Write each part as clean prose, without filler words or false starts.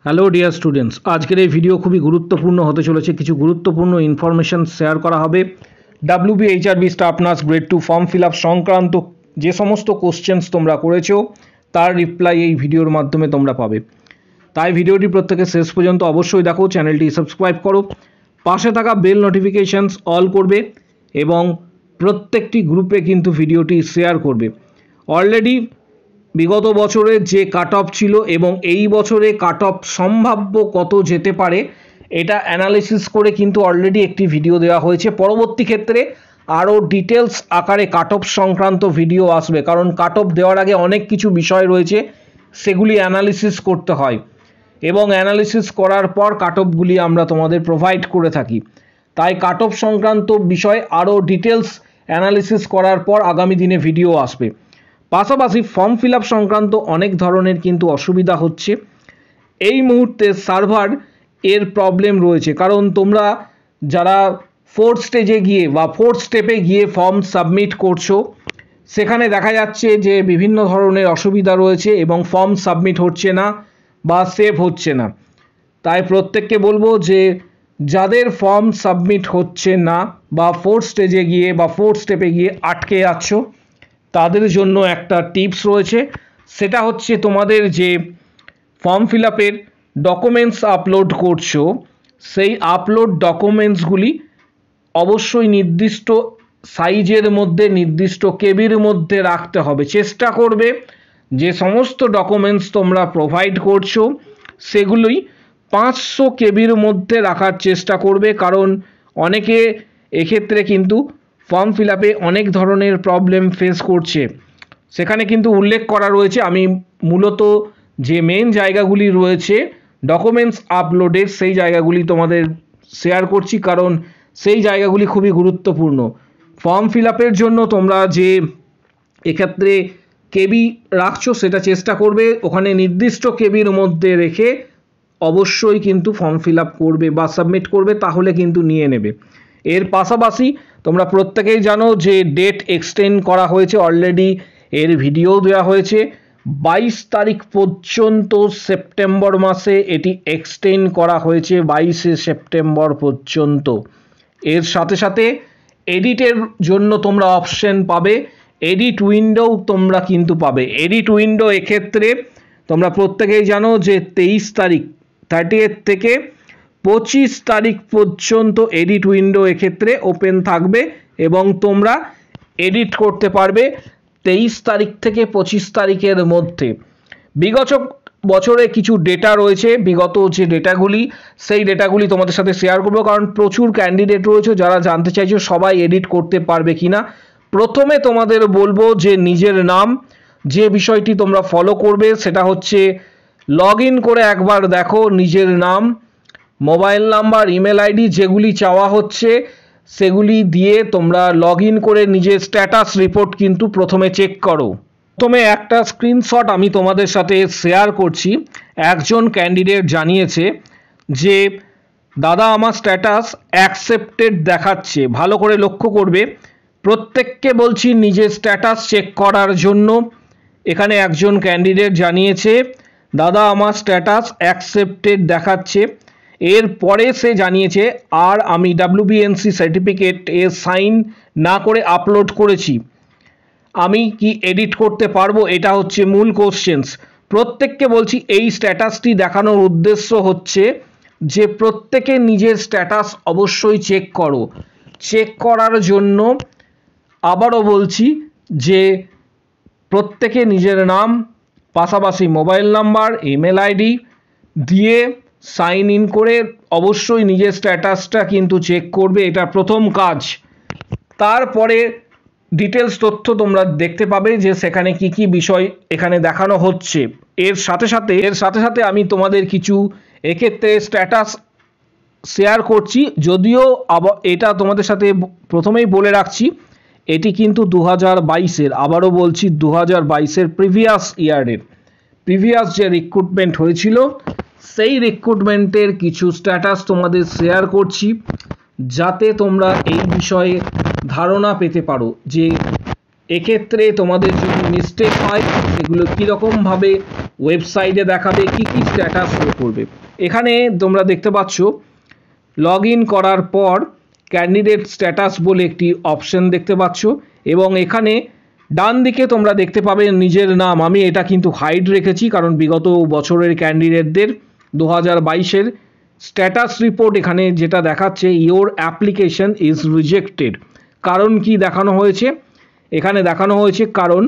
Hello dear students, আজকের এই video খুবই গুরুত্বপূর্ণ হতে চলেছে। কিছু গুরুত্বপূর্ণ ইনফরমেশন শেয়ার করা হবে। WBHRB staff nurse grade 2 form fill up সংক্রান্ত যে সমস্ত কোশ্চেন্স তোমরা করেছো তার রিপ্লাই এই ভিডিওর মাধ্যমে তোমরা পাবে। তাই ভিডিওটি প্রত্যেকে শেষ পর্যন্ত অবশ্যই দেখো, চ্যানেলটি সাবস্ক্রাইব করো, পাশে থাকা বেল নোটিফিকেশানস অল করবে এবং প্রত্যেকটি গ্রুপে কিন্তু ভিডিওটি শেয়ার করবে। অলরেডি বিগত বছরে যে কাট অফ ছিল এবং এই বছরে কাট অফ সম্ভাব্য কত যেতে পারে এটা অ্যানালিসিস করে কিন্তু অলরেডি একটি ভিডিও দেওয়া হয়েছে। পরবর্তী ক্ষেত্রে আরও ডিটেলস আকারে কাট অফ সংক্রান্ত ভিডিও আসবে, কারণ কাট অফ দেওয়ার আগে অনেক কিছু বিষয় রয়েছে, সেগুলি অ্যানালিসিস করতে হয় এবং অ্যানালিসিস করার পর কাট অফগুলি আমরা তোমাদের প্রোভাইড করে থাকি। তাই কাট অফ সংক্রান্ত বিষয় আরও ডিটেলস অ্যানালিসিস করার পর আগামী দিনে ভিডিও আসবে। পাশাপাশি ফর্ম ফিল আপ সংক্রান্ত অনেক ধরনের কিন্তু অসুবিধা হচ্ছে। এই মুহূর্তে সার্ভার এর প্রবলেম রয়েছে, কারণ তোমরা যারা ফোর্থ স্টেজে গিয়ে বা ফোর্থ স্টেপে গিয়ে ফর্ম সাবমিট করছো, সেখানে দেখা যাচ্ছে যে বিভিন্ন ধরনের অসুবিধা রয়েছে এবং ফর্ম সাবমিট হচ্ছে না বা সেভ হচ্ছে না। তাই প্রত্যেককে বলবো যে যাদের ফর্ম সাবমিট হচ্ছে না বা ফোর্থ স্টেজে গিয়ে বা ফোর্থ স্টেপে গিয়ে আটকে আছো, তাদের জন্য একটা টিপস রয়েছে। সেটা হচ্ছে তোমাদের যে ফর্ম ফিল আপের ডকুমেন্টস আপলোড করছো, সেই আপলোড ডকুমেন্টসগুলি অবশ্যই নির্দিষ্ট সাইজের মধ্যে, নির্দিষ্ট কেবির মধ্যে রাখতে হবে। চেষ্টা করবে যে সমস্ত ডকুমেন্টস তোমরা প্রোভাইড করছো সেগুলোই 500 কেবির মধ্যে রাখার চেষ্টা করবে, কারণ অনেকে এক্ষেত্রে কিন্তু ফর্ম ফিল আপে অনেক ধরনের প্রবলেম ফেস করছে। সেখানে কিন্তু উল্লেখ করা রয়েছে, আমি মূলত যে মেন জায়গাগুলি রয়েছে ডকুমেন্টস আপলোডের সেই জায়গাগুলি তোমাদের শেয়ার করছি, কারণ সেই জায়গাগুলি খুবই গুরুত্বপূর্ণ। ফর্ম ফিল আপের জন্য তোমরা যে এক্ষেত্রে কেবি রাখছো সেটা চেষ্টা করবে ওখানে নির্দিষ্ট কেবির মধ্যে রেখে অবশ্যই কিন্তু ফর্ম ফিল আপ করবে বা সাবমিট করবে, তাহলে কিন্তু নিয়ে নেবে। এর পাশাপাশি তোমরা প্রত্যেকেই জানো যে ডেট এক্সটেন্ড করা হয়েছে, অলরেডি এর ভিডিও দেওয়া হয়েছে। 22 তারিখ পর্যন্ত সেপ্টেম্বর মাসে এটি এক্সটেন্ড করা হয়েছে, 22শে সেপ্টেম্বর পর্যন্ত। এর সাথে সাথে এডিটের জন্য তোমরা অপশন পাবে, এডিট উইন্ডো তোমরা কিন্তু পাবে। এডিট উইন্ডো এক্ষেত্রে তোমরা প্রত্যেকেই জানো যে 23 তারিখ 30th থেকে 25 তারিখ পর্যন্ত এডিট উইন্ডো এক্ষেত্রে ওপেন থাকবে এবং তোমরা এডিট করতে পারবে 23 তারিখ থেকে 25 তারিখের মধ্যে। বিগত বছরে কিছু ডেটা রয়েছে, বিগত যে ডেটাগুলি সেই ডেটাগুলি তোমাদের সাথে শেয়ার করবো, কারণ প্রচুর ক্যান্ডিডেট রয়েছে যারা জানতে চাইছো সবাই এডিট করতে পারবে কিনা। প্রথমে তোমাদের বলবো যে নিজের নাম, যে বিষয়টি তোমরা ফলো করবে সেটা হচ্ছে লগ ইন করে একবার দেখো নিজের নাম, মোবাইল নাম্বার, ইমেল আইডি যেগুলি চাওয়া হচ্ছে সেগুলি দিয়ে তোমরা লগ ইন করে নিজের স্ট্যাটাস রিপোর্ট কিন্তু প্রথমে চেক করো। প্রথমে একটা স্ক্রিনশট আমি তোমাদের সাথে শেয়ার করছি। একজন ক্যান্ডিডেট জানিয়েছে যে দাদা আমার স্ট্যাটাস অ্যাকসেপ্টেড দেখাচ্ছে। ভালো করে লক্ষ্য করবে, প্রত্যেককে বলছি নিজের স্ট্যাটাস চেক করার জন্য। এখানে একজন ক্যান্ডিডেট জানিয়েছে দাদা আমার স্ট্যাটাস অ্যাকসেপ্টেড দেখাচ্ছে। এরপরে সে জানিয়েছে আর আমি WBNC সার্টিফিকেট এর সাইন না করে আপলোড করেছি, আমি কি এডিট করতে পারবো? এটা হচ্ছে মূল কোশ্চেন্স। প্রত্যেককে বলছি এই স্ট্যাটাসটি দেখানোর উদ্দেশ্য হচ্ছে যে প্রত্যেকে নিজের স্ট্যাটাস অবশ্যই চেক করো। চেক করার জন্য আবারও বলছি যে প্রত্যেকে নিজের নাম, পাশাপাশি মোবাইল নাম্বার, ইমেল আইডি দিয়ে সাইন ইন করে অবশ্যই নিজের স্ট্যাটাসটা কিন্তু চেক করবে, এটা প্রথম কাজ। তারপরে ডিটেলস তথ্য তোমরা দেখতে পাবে যে সেখানে কি কি বিষয় এখানে দেখানো হচ্ছে। এর সাথে সাথে আমি তোমাদের কিছু এক্ষেত্রে স্ট্যাটাস শেয়ার করছি, যদিও এটা তোমাদের সাথে প্রথমেই বলে রাখছি এটি কিন্তু 2022-এর, আবারও বলছি 2022-এর প্রিভিয়াস ইয়ারের প্রিভিয়াস যে রিক্রুটমেন্ট হয়েছিল সেই রিক্রুটমেন্টের কিছু স্ট্যাটাস তোমাদের শেয়ার করছি, যাতে তোমরা এই বিষয়ে ধারণা পেতে পারো যে এক্ষেত্রে তোমাদের যদি মিস্টেক হয় সেগুলো কীরকমভাবে ওয়েবসাইটে দেখাবে, কি কি স্ট্যাটাস শো করবে। এখানে তোমরা দেখতে পাচ্ছ লগ ইন করার পর ক্যান্ডিডেট স্ট্যাটাস বলে একটি অপশন দেখতে পাচ্ছ এবং এখানে ডান দিকে তোমরা দেখতে পাবে নিজের নাম। আমি এটা কিন্তু হাইড রেখেছি কারণ বিগত বছরের ক্যান্ডিডেটদের 2022-এর স্ট্যাটাস রিপোর্ট এখানে যেটা দেখাচ্ছে ইওর অ্যাপ্লিকেশন ইজ রিজেক্টেড। কারণ কি দেখানো হয়েছে, এখানে দেখানো হয়েছে কারণ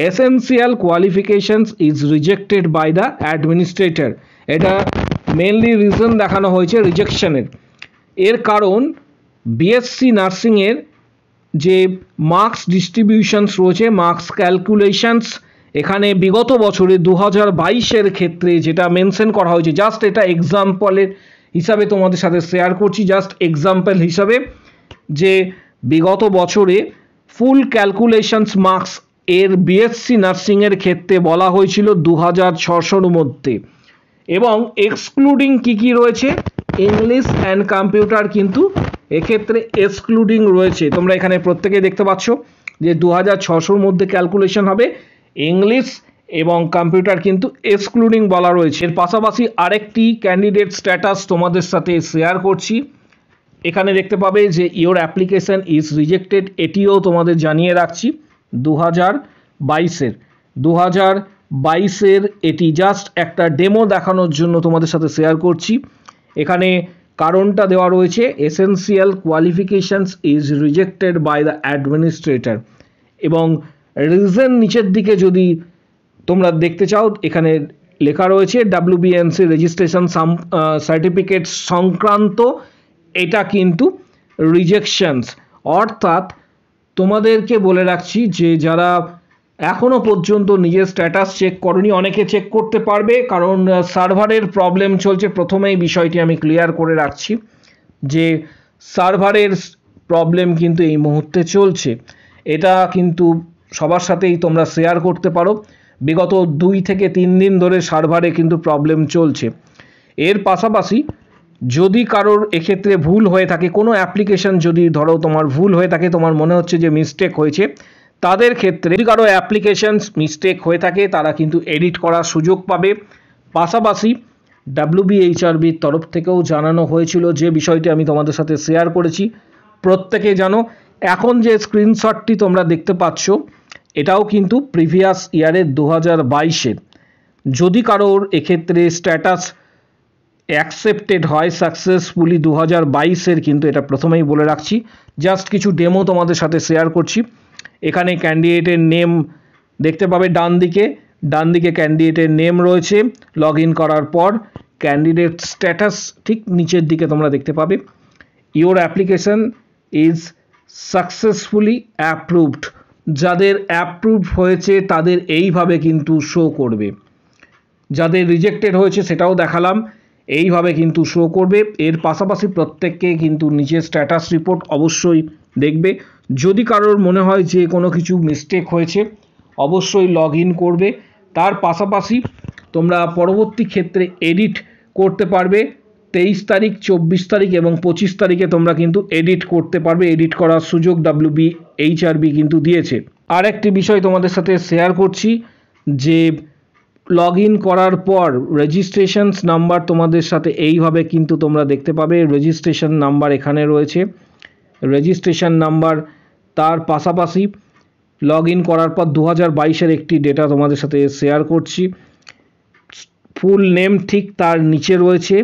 essential qualifications is rejected by the administrator. এটা মেনলি রিজন দেখানো হয়েছে রিজেকশনের। এর কারণ বিএসসি নার্সিংয়ের যে মার্কস ডিস্ট্রিবিউশনস রয়েছে, মার্কস ক্যালকুলেশনস, এখানে বিগত বছরে 2022-এর ক্ষেত্রে যেটা মেনশন করা হয়েছে, জাস্ট এটা এক্সাম্পলের হিসাবে তোমাদের সাথে শেয়ার করছি, জাস্ট এক্সাম্পল হিসাবে, যে বিগত বছরে ফুল ক্যালকুলেশনস মার্কস এর বিএসসি নার্সিংয়ের ক্ষেত্রে বলা হয়েছিল 2600-র মধ্যে এবং এক্সক্লুডিং কি কি রয়েছে, ইংলিশ অ্যান্ড কম্পিউটার কিন্তু এক্ষেত্রে এক্সক্লুডিং রয়েছে। তোমরা এখানে প্রত্যেকে দেখতে পাচ্ছ যে 2600-র মধ্যে ক্যালকুলেশন হবে, ইংলিশ এবং কম্পিউটার কিন্তু এক্সক্লুডিং বলা রয়েছে। এর পাশাপাশি আরেকটি ক্যান্ডিডেট স্ট্যাটাস তোমাদের সাথে শেয়ার করছি। এখানে দেখতে পাবে যে ইওর অ্যাপ্লিকেশন ইজ রিজেক্টেড, এটিও তোমাদের জানিয়ে রাখছি 2022-এর এটি জাস্ট একটা ডেমো দেখানোর জন্য তোমাদের সাথে শেয়ার করছি। এখানে কারণটা দেওয়া রয়েছে essential qualifications is rejected by the administrator এবং রিজন নিচের দিকে যদি তোমরা দেখতে চাও এখানে লেখা রয়েছে ডাব্লিউবিএনসি রেজিস্ট্রেশন সার্টিফিকেট সংক্রান্ত, এটা কিন্তু রিজেকশনস। অর্থাৎ তোমাদেরকে বলে রাখছি যে যারা এখনও পর্যন্ত নিজের স্ট্যাটাস চেক করনি, অনেকে চেক করতে পারবে কারণ সার্ভারের প্রবলেম চলছে। প্রথমেই বিষয়টি আমি ক্লিয়ার করে রাখছি যে সার্ভারের প্রবলেম কিন্তু এই মুহূর্তে চলছে, এটা কিন্তু সবার সাথেই তোমরা শেয়ার করতে পারো। বিগত 2 থেকে 3 দিন ধরে সার্ভারে কিন্তু প্রবলেম চলছে। এর পাশাপাশি যদি কারোর এক্ষেত্রে ভুল হয়ে থাকে, কোনো অ্যাপ্লিকেশন যদি ধরো তোমার ভুল হয়ে থাকে, তোমার মনে হচ্ছে যে মিস্টেক হয়েছে, তাদের ক্ষেত্রে যদি কারো অ্যাপ্লিকেশনস মিস্টেক হয়ে থাকে তারা কিন্তু এডিট করার সুযোগ পাবে। পাশাপাশি ডাব্লিউবিএইচআরবির তরফ থেকেও জানানো হয়েছিল যে বিষয়টি আমি তোমাদের সাথে শেয়ার করেছি, প্রত্যেকে জানো। এখন যে স্ক্রিনশটটি তোমরা দেখতে পাচ্ছ এটাও কিন্তু প্রিভিয়াস ইয়ারের 2022-এর। যদি কারোর এক্ষেত্রে স্ট্যাটাস অ্যাকসেপ্টেড হয় সাকসেসফুলি 2022-এর, কিন্তু এটা প্রথমেই বলে রাখছি, জাস্ট কিছু ডেমো তোমাদের সাথে শেয়ার করছি। এখানে ক্যান্ডিডেটের নেম দেখতে পাবে ডান দিকে ক্যান্ডিডেটের নেম রয়েছে। লগ ইন করার পর ক্যান্ডিডেট স্ট্যাটাস ঠিক নিচের দিকে তোমরা দেখতে পাবে your application is successfully approved. যাদের অ্যাপ্রুভ হয়েছে তাদের এইভাবে কিন্তু শো করবে, যাদের রিজেক্টেড হয়েছে সেটাও দেখালাম, এইভাবে কিন্তু শো করবে। এর পাশাপাশি প্রত্যেককে কিন্তু নিজের স্ট্যাটাস রিপোর্ট অবশ্যই দেখবে। যদি কারোর মনে হয় যে কোনো কিছু মিস্টেক হয়েছে অবশ্যই লগ ইন করবে। তার পাশাপাশি তোমরা পরবর্তী ক্ষেত্রে এডিট করতে পারবে। 23 তারিখ, 24 তারিখ এবং 25 তারিখে তোমরা কিন্তু এডিট করতে পারবে। এডিট করার সুযোগ ডাব্লিউবিএইচআরবি কিন্তু দিয়েছে। আর একটি বিষয় তোমাদের সাথে শেয়ার করছি যে লগ ইন করার পর রেজিস্ট্রেশনস নাম্বার তোমাদের সাথে এইভাবে কিন্তু তোমরা দেখতে পাবে। রেজিস্ট্রেশন নাম্বার এখানে রয়েছে, রেজিস্ট্রেশন নাম্বার। তার পাশাপাশি লগ ইন করার পর 2022-এর একটি ডেটা তোমাদের সাথে শেয়ার করছি। ফুল নেম ঠিক তার নিচে রয়েছে,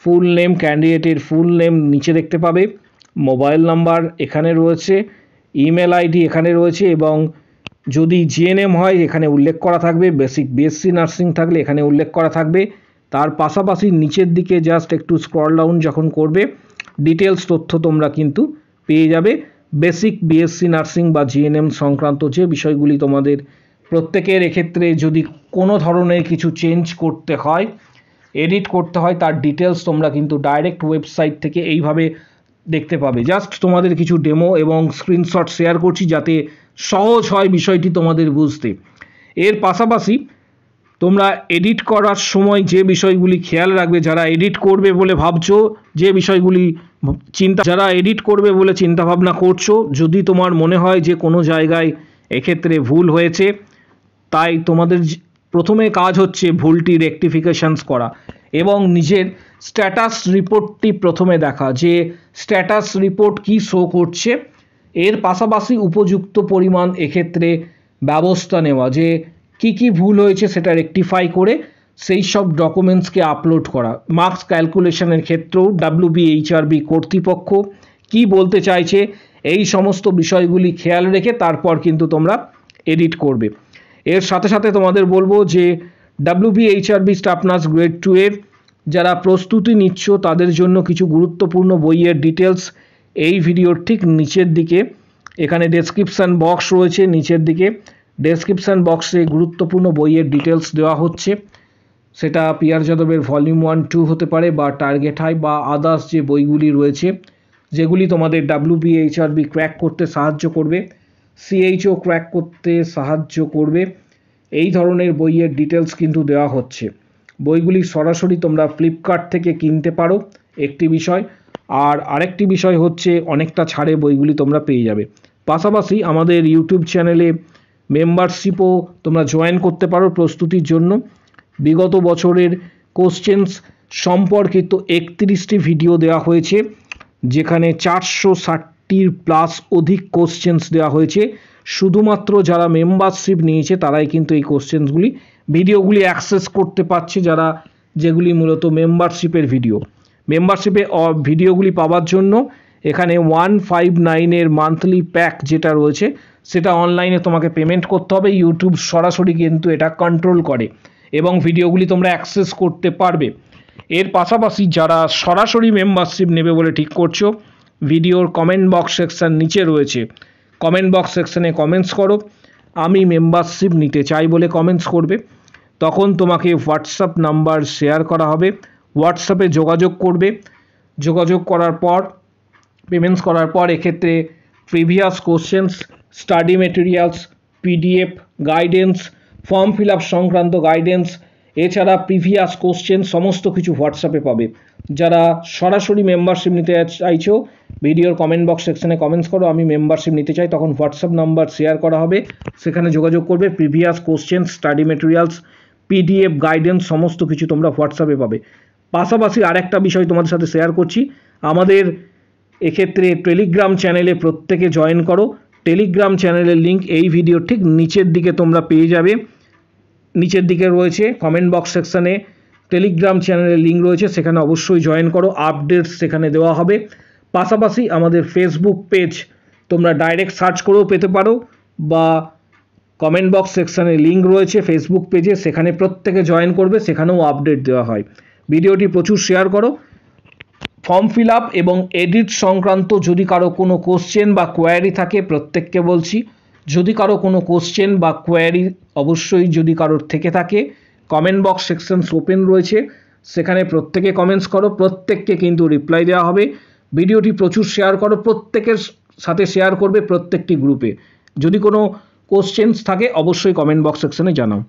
ফুল নেম, ক্যান্ডিডেটের ফুল নেম নিচে দেখতে পাবে। মোবাইল নাম্বার এখানে রয়েছে, ইমেল আইডি এখানে রয়েছে এবং যদি জিএনএম হয় এখানে উল্লেখ করা থাকবে, বেসিক বিএসসি নার্সিং থাকলে এখানে উল্লেখ করা থাকবে। তার পাশাপাশি নিচের দিকে জাস্ট একটু স্ক্রল ডাউন যখন করবে ডিটেলস তথ্য তোমরা কিন্তু পেয়ে যাবে। বেসিক বিএসসি নার্সিং বা জিএনএম সংক্রান্ত যে বিষয়গুলি তোমাদের প্রত্যেকের এক্ষেত্রে যদি কোনো ধরনের কিছু চেঞ্জ করতে হয়, এডিট করতে হয়, তার ডিটেলস তোমরা কিন্তু ডাইরেক্ট ওয়েবসাইট থেকে এইভাবে দেখতে পাবে। জাস্ট তোমাদের কিছু ডেমো এবং স্ক্রিনশট শেয়ার করছি যাতে সহজ হয় বিষয়টি তোমাদের বুঝতে। এর পাশাপাশি তোমরা এডিট করার সময় যে বিষয়গুলি খেয়াল রাখবে, যারা এডিট করবে বলে ভাবছো, যে বিষয়গুলি যারা এডিট করবে বলে চিন্তাভাবনা করছো, যদি তোমার মনে হয় যে কোনো জায়গায় এক্ষেত্রে ভুল হয়েছে, তাই তোমাদের প্রথমে কাজ হচ্ছে ভুলটি রেকটিফিকেশনস করা এবং নিজের স্ট্যাটাস রিপোর্টটি প্রথমে দেখা, যে স্ট্যাটাস রিপোর্ট কি শো করছে। এর পাশাপাশি উপযুক্ত পরিমাণ এক্ষেত্রে ব্যবস্থা নেওয়া, যে কি ভুল হয়েছে সেটা রেকটিফাই করে সেই সব ডকুমেন্টসকে আপলোড করা। মার্কস ক্যালকুলেশনের ক্ষেত্রেও WBHRB কর্তৃপক্ষ কি বলতে চাইছে এই সমস্ত বিষয়গুলি খেয়াল রেখে তারপর কিন্তু তোমরা এডিট করবে। এর সাথে সাথে তোমাদের বলবো যে WBHRB স্টাফ নার্স গ্রেড 2 এর যারা প্রস্তুতি নিচ্ছ তাদের জন্য কিছু গুরুত্বপূর্ণ বইয়ের ডিটেলস এই ভিডিওর ঠিক নিচের দিকে এখানে ডেসক্রিপশান বক্স রয়েছে, নিচের দিকে ডেসক্রিপশান বক্সে গুরুত্বপূর্ণ বইয়ের ডিটেলস দেওয়া হচ্ছে। সেটা পিয়ার যাদবের ভলিউম 1-2 হতে পারে বা টার্গেট হাই বা আদার্স যে বইগুলি রয়েছে যেগুলি তোমাদের WBHRB ক্র্যাক করতে সাহায্য করবে, CHO ক্র্যাক করতে সাহায্য করবে, এই ধরনের বইয়ের ডিটেলস কিন্তু দেওয়া হচ্ছে। বইগুলি সরাসরি তোমরা ফ্লিপকার্ট থেকে কিনতে পারো একটি বিষয়, আর আরেকটি বিষয় হচ্ছে অনেকটা ছাড়ে বইগুলি তোমরা পেয়ে যাবে। পাশাপাশি আমাদের ইউটিউব চ্যানেলে মেম্বারশিপও তোমরা জয়েন করতে পারো প্রস্তুতির জন্য। বিগত বছরের কোশ্চেন্স সম্পর্কিত 31টি ভিডিও দেওয়া হয়েছে, যেখানে 460টির প্লাস অধিক কোশ্চেন্স দেওয়া হয়েছে। শুধুমাত্র যারা মেম্বারশিপ নিয়েছে তারাই কিন্তু এই কোশ্চেন্সগুলি ভিডিওগুলি অ্যাক্সেস করতে পারছে, যারা যেগুলি মূলত মেম্বারশিপের ভিডিও। মেম্বারশিপে ভিডিওগুলি পাওয়ার জন্য এখানে 159 মান্থলি প্যাক যেটা রয়েছে সেটা অনলাইনে তোমাকে পেমেন্ট করতে হবে। ইউটিউব সরাসরি কিন্তু এটা কন্ট্রোল করে এবং ভিডিওগুলি তোমরা অ্যাক্সেস করতে পারবে। এর পাশাপাশি যারা সরাসরি মেম্বারশিপ নেবে বলে ঠিক করছো, ভিডিওর কমেন্ট বক্স সেকশন নিচে রয়েছে, কমেন্ট বক্স সেকশনে কমেন্টস করো আমি মেম্বারশিপ নিতে চাই বলে কমেন্টস করবে। তখন তোমাকে হোয়াটসঅ্যাপ নাম্বার শেয়ার করা হবে, হোয়াটসঅ্যাপে যোগাযোগ করবে। যোগাযোগ করার পর পেমেন্টস করার পর এক্ষেত্রে previous questions, study materials, PDF guidance, form fill up সংক্রান্ত গাইডেন্স, এছাড়া প্রিভিয়াস কোশ্চেন সমস্ত কিছু হোয়াটসঅ্যাপে পাবে। যারা সরাসরি মেম্বারশিপ নিতে চাইছো ভিডিওর কমেন্ট বক্স সেকশনে কমেন্টস করো আমি মেম্বারশিপ নিতে চাই, তখন হোয়াটসঅ্যাপ নাম্বার শেয়ার করা হবে, সেখানে যোগাযোগ করবে। Previous question, study materials, PDF guidance সমস্ত কিছু তোমরা হোয়াটসঅ্যাপে পাবে। পাশাপাশি আরেকটা বিষয় তোমাদের সাথে শেয়ার করছি, আমাদের এক্ষেত্রে টেলিগ্রাম চ্যানেলে প্রত্যেকে জয়েন করো। টেলিগ্রাম চ্যানেলের লিঙ্ক এই ভিডিওর ঠিক নিচের দিকে তোমরা পেয়ে যাবে, নিচের দিকে রয়েছে কমেন্ট বক্স সেকশানে টেলিগ্রাম চ্যানেলের লিঙ্ক রয়েছে, সেখানে অবশ্যই জয়েন করো, আপডেটস সেখানে দেওয়া হবে। পাশাপাশি আমাদের ফেসবুক পেজ তোমরা ডাইরেক্ট সার্চ করেও পেতে পারো বা কমেন্ট বক্স সেকশানে লিঙ্ক রয়েছে ফেসবুক পেজে, সেখানে প্রত্যেকে জয়েন করবে, সেখানেও আপডেট দেওয়া হয়। ভিডিওটি প্রচুর শেয়ার করো। ফর্ম ফিল আপ এবং এডিট সংক্রান্ত যদি কারো কোনো কোশ্চেন বা কোয়ারি থাকে, প্রত্যেককে বলছি যদি কারো কোনো কোশ্চেন বা কোয়ারি অবশ্যই যদি কারোর থেকে থাকে কমেন্ট বক্স সেকশন ওপেন রয়েছে, সেখানে প্রত্যেকে কমেন্টস করো, প্রত্যেককে কিন্তু রিপ্লাই দেওয়া হবে। ভিডিওটি প্রচুর শেয়ার করো, প্রত্যেকের সাথে শেয়ার করবে প্রত্যেকটি গ্রুপে। যদি কোনো কোশ্চেন্স থাকে অবশ্যই কমেন্ট বক্স সেকশনে জানাও।